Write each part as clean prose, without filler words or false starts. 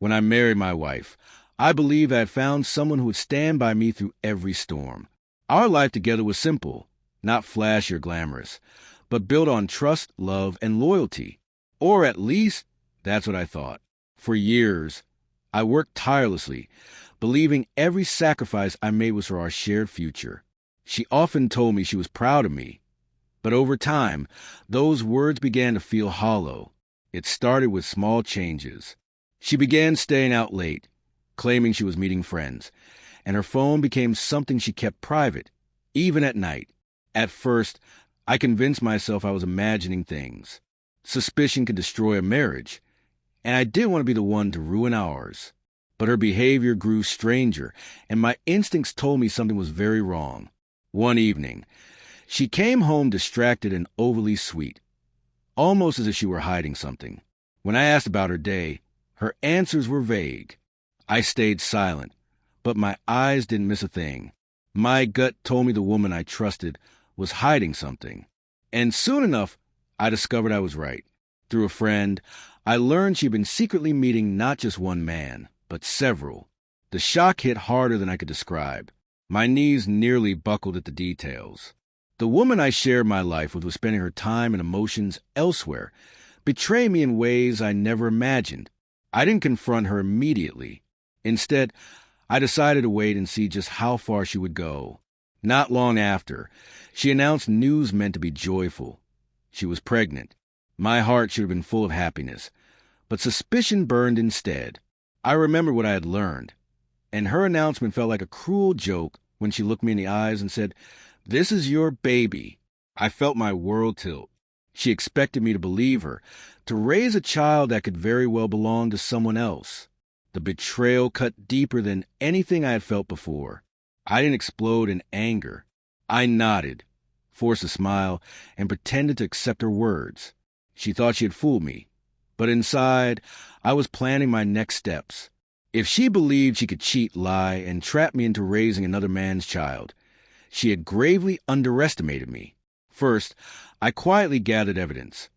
When I married my wife, I believed I had found someone who would stand by me through every storm. Our life together was simple, not flashy or glamorous, but built on trust, love, and loyalty. Or at least, that's what I thought. For years, I worked tirelessly, believing every sacrifice I made was for our shared future. She often told me she was proud of me. But over time, those words began to feel hollow. It started with small changes. She began staying out late, claiming she was meeting friends, and her phone became something she kept private, even at night. At first, I convinced myself I was imagining things. Suspicion could destroy a marriage, and I didn't want to be the one to ruin ours. But her behavior grew stranger, and my instincts told me something was very wrong. One evening, she came home distracted and overly sweet, almost as if she were hiding something. When I asked about her day, her answers were vague. I stayed silent, but my eyes didn't miss a thing. My gut told me the woman I trusted was hiding something. And soon enough, I discovered I was right. Through a friend, I learned she'd been secretly meeting not just one man, but several. The shock hit harder than I could describe. My knees nearly buckled at the details. The woman I shared my life with was spending her time and emotions elsewhere, betraying me in ways I never imagined. I didn't confront her immediately. Instead, I decided to wait and see just how far she would go. Not long after, she announced news meant to be joyful. She was pregnant. My heart should have been full of happiness, but suspicion burned instead. I remembered what I had learned, and her announcement felt like a cruel joke when she looked me in the eyes and said, "This is your baby." I felt my world tilt. She expected me to believe her, to raise a child that could very well belong to someone else. The betrayal cut deeper than anything I had felt before. I didn't explode in anger. I nodded, forced a smile, and pretended to accept her words. She thought she had fooled me, but inside, I was planning my next steps. If she believed she could cheat, lie, and trap me into raising another man's child, she had gravely underestimated me. First, I quietly gathered evidence.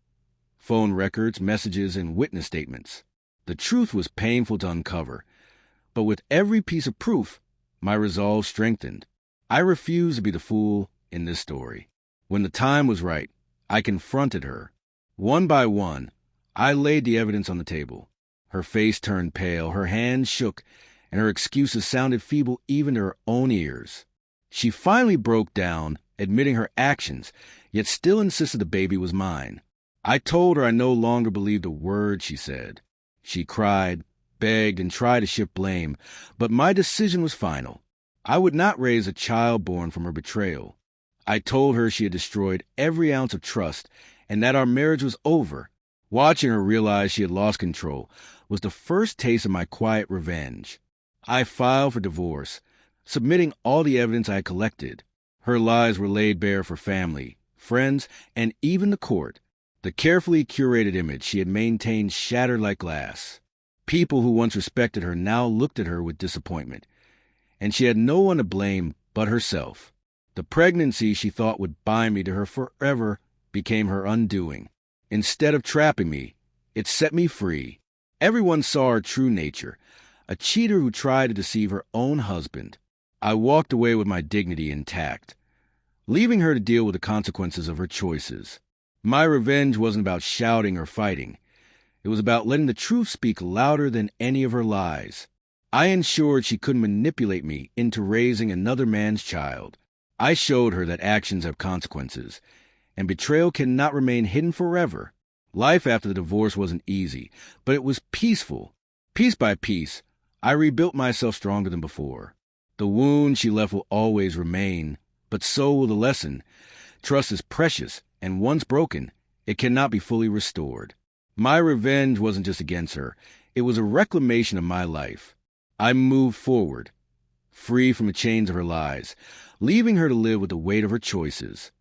Phone records, messages, and witness statements. The truth was painful to uncover, but with every piece of proof, my resolve strengthened. I refused to be the fool in this story. When the time was right, I confronted her. One by one, I laid the evidence on the table. Her face turned pale, her hands shook, and her excuses sounded feeble even to her own ears. She finally broke down, admitting her actions, yet still insisted the baby was mine. I told her I no longer believed a word she said. She cried, begged, and tried to shift blame, but my decision was final. I would not raise a child born from her betrayal. I told her she had destroyed every ounce of trust and that our marriage was over. Watching her realize she had lost control was the first taste of my quiet revenge. I filed for divorce, submitting all the evidence I had collected. Her lies were laid bare for family, friends, and even the court. The carefully curated image she had maintained shattered like glass. People who once respected her now looked at her with disappointment, and she had no one to blame but herself. The pregnancy she thought would bind me to her forever became her undoing. Instead of trapping me, it set me free. Everyone saw her true nature, a cheater who tried to deceive her own husband. I walked away with my dignity intact, leaving her to deal with the consequences of her choices. My revenge wasn't about shouting or fighting. It was about letting the truth speak louder than any of her lies. I ensured she couldn't manipulate me into raising another man's child. I showed her that actions have consequences, and betrayal cannot remain hidden forever. Life after the divorce wasn't easy, but it was peaceful. Piece by piece, I rebuilt myself stronger than before. The wound she left will always remain, but so will the lesson. Trust is precious, and once broken, it cannot be fully restored. My revenge wasn't just against her. It was a reclamation of my life. I moved forward, free from the chains of her lies, leaving her to live with the weight of her choices.